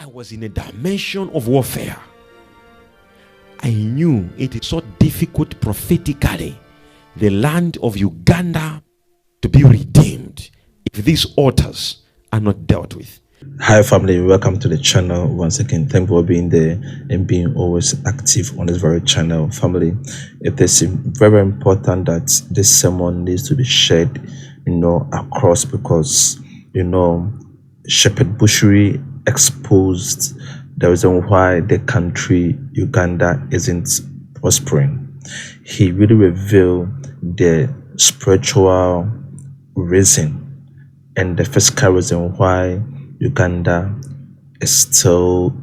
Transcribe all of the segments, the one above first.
I was in a dimension of warfare. I knew it is so difficult prophetically, the land of Uganda to be redeemed if these altars are not dealt with. Hi family, welcome to the channel once again. Thank you for being there and being always active on this very channel. Family, it is very important that this sermon needs to be shared, across, because Shepherd Bushiri exposed the reason why the country Uganda isn't prospering. He really revealed the spiritual reason and the physical reason why Uganda is still,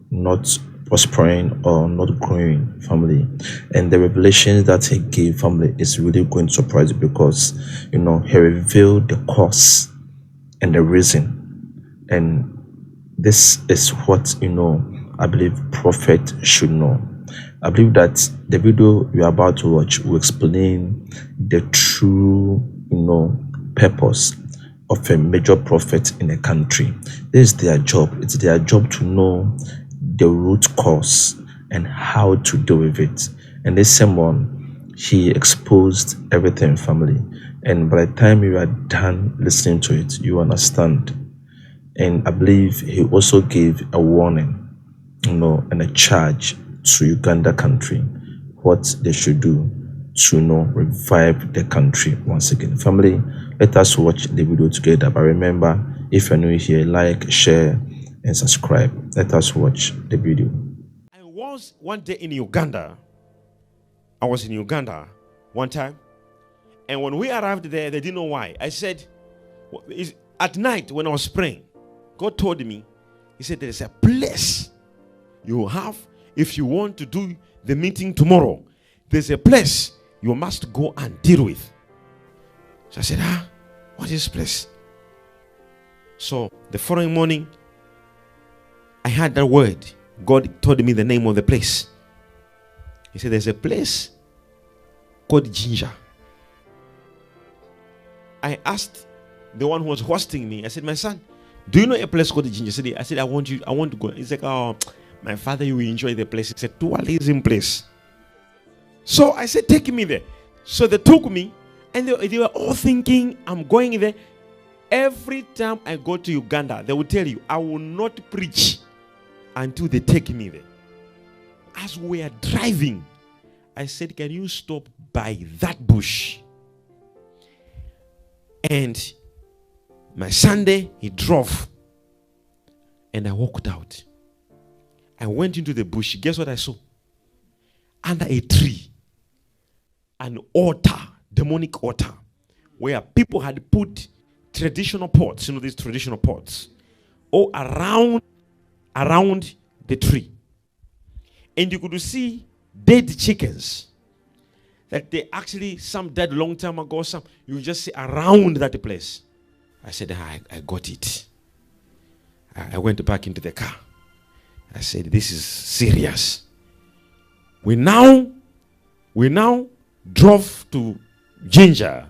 not prospering or not growing, family. And the revelations that he gave, family, is really going to surprise you, because, he revealed the cause and the reason. And this is what, I believe prophet should know. I believe that the video you're about to watch will explain the true, purpose of a major prophet in a country. This is their job. It's their job to know the root cause and how to deal with it. And this sermon, he exposed everything, family. And by the time you are done listening to it, you understand. And I believe he also gave a warning, and a charge to Uganda country, what they should do to revive the country once again. Family, let us watch the video together. But remember, if you're new here, like, share, and subscribe. Let us watch the video. I was one day in Uganda. I was in Uganda one time. And when we arrived there, they didn't know why. I said, at night when I was praying, God told me, he said, there is a place you have if you want to do the meeting tomorrow. There's a place you must go and deal with. So I said, what is this place? So the following morning, I had that word. God told me the name of the place. He said, there's a place called Ginger. I asked the one who was hosting me, I said, my son, do you know a place called Ginger? I said, I want to go. He's like, oh, my father, you will enjoy the place. It's a tourism place. So I said, take me there. So they took me, and they were all thinking I'm going there. Every time I go to Uganda, they will tell you, I will not preach until they take me there. As we are driving, I said, can you stop by that bush? And my Sunday, he drove. And I walked out. I went into the bush. Guess what I saw? Under a tree, an altar, demonic altar, where people had put traditional pots, these traditional pots, all around the tree. And you could see dead chickens. That they actually, some died long time ago, some you just see around that place. I said, I got it. I went back into the car. I said, this is serious. We now drove to Ginger.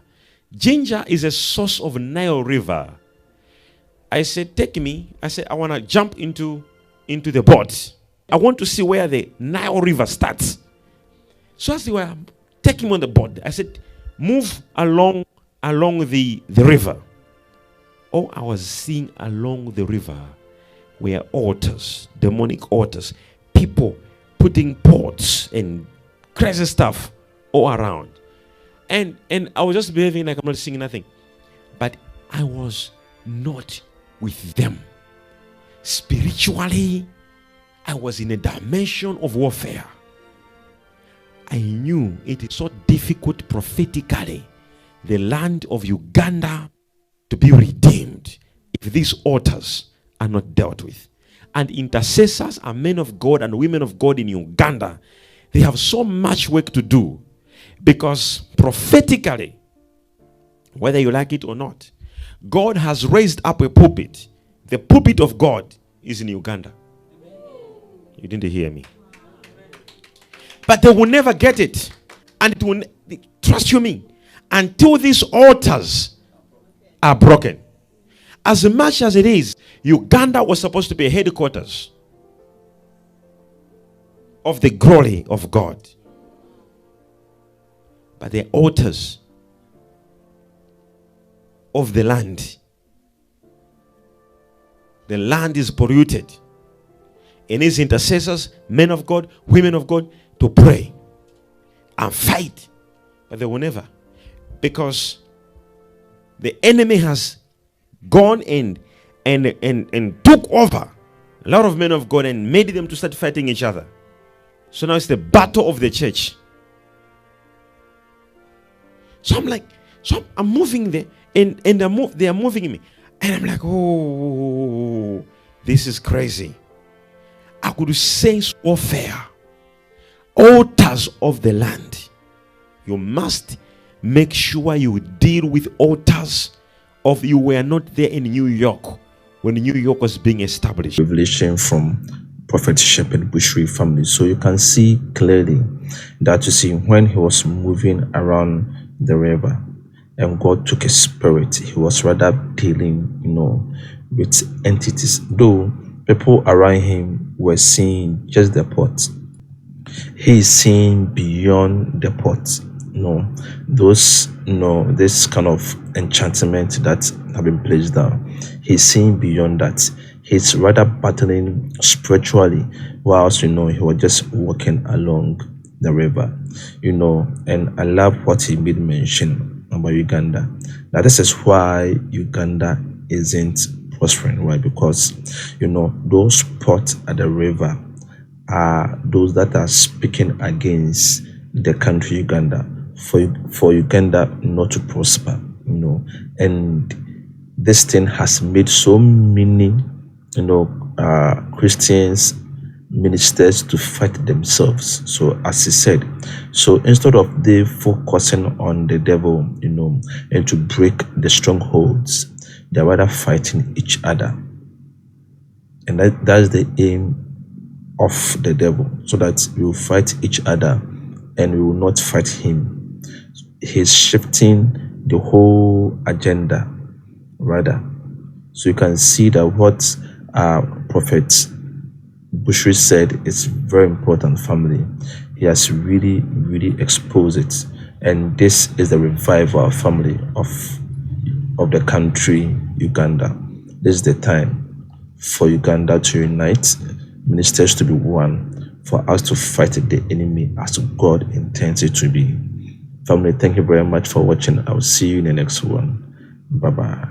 Ginger is a source of Nile River. I said, take me. I said, I want to jump into the boat. I want to see where the Nile River starts. So as they were taking me on the boat, I said, move along the river. All I was seeing along the river were altars, demonic altars, people putting pots and crazy stuff all around. And I was just behaving like I'm not seeing nothing. But I was not with them. Spiritually, I was in a dimension of warfare. I knew it is so difficult prophetically, the land of Uganda to be redeemed if these altars are not dealt with. And intercessors and men of God and women of God in Uganda, they have so much work to do, because prophetically, whether you like it or not, God has raised up a pulpit. The pulpit of God is in Uganda. You didn't hear me. But they will never get it. And it will, trust you me, until these altars are broken. as much as it is, Uganda was supposed to be headquarters of the glory of God. But the altars of the land is polluted. And his intercessors, men of God, women of God, to pray and fight. But they will never. Because the enemy has gone and took over a lot of men of God and made them to start fighting each other. So now it's the battle of the church. So I'm moving there, and they are moving me. And I'm like, oh, this is crazy. I could sense warfare. Altars of the land. You must make sure you deal with altars of you were not there in New York when New York was being established. Revelation from Prophet Shepherd Bushiri family. So you can see clearly that, you see, when he was moving around the river and God took his spirit, he was rather dealing, with entities. Though people around him were seeing just the pot, he is seeing beyond the pot. This kind of enchantment that have been placed down. He's seeing beyond that. He's rather battling spiritually, whilst he was just walking along the river. And I love what he made mention about Uganda. Now this is why Uganda isn't prospering. Why? Because those spots at the river are those that are speaking against the country Uganda, for Uganda not to prosper. And this thing has made so many Christians, ministers, to fight themselves. So as he said, so instead of they focusing on the devil, and to break the strongholds, they're rather fighting each other. And that's the aim of the devil, so that we will fight each other and we will not fight him. He's shifting the whole agenda, rather. So you can see that what Prophet Bushiri said is very important, family. He has really, really exposed it. And this is the revival, family, of the country Uganda. This is the time for Uganda to unite, ministers to be one, for us to fight the enemy as God intends it to be. Family, thank you very much for watching. I will see you in the next one. Bye-bye.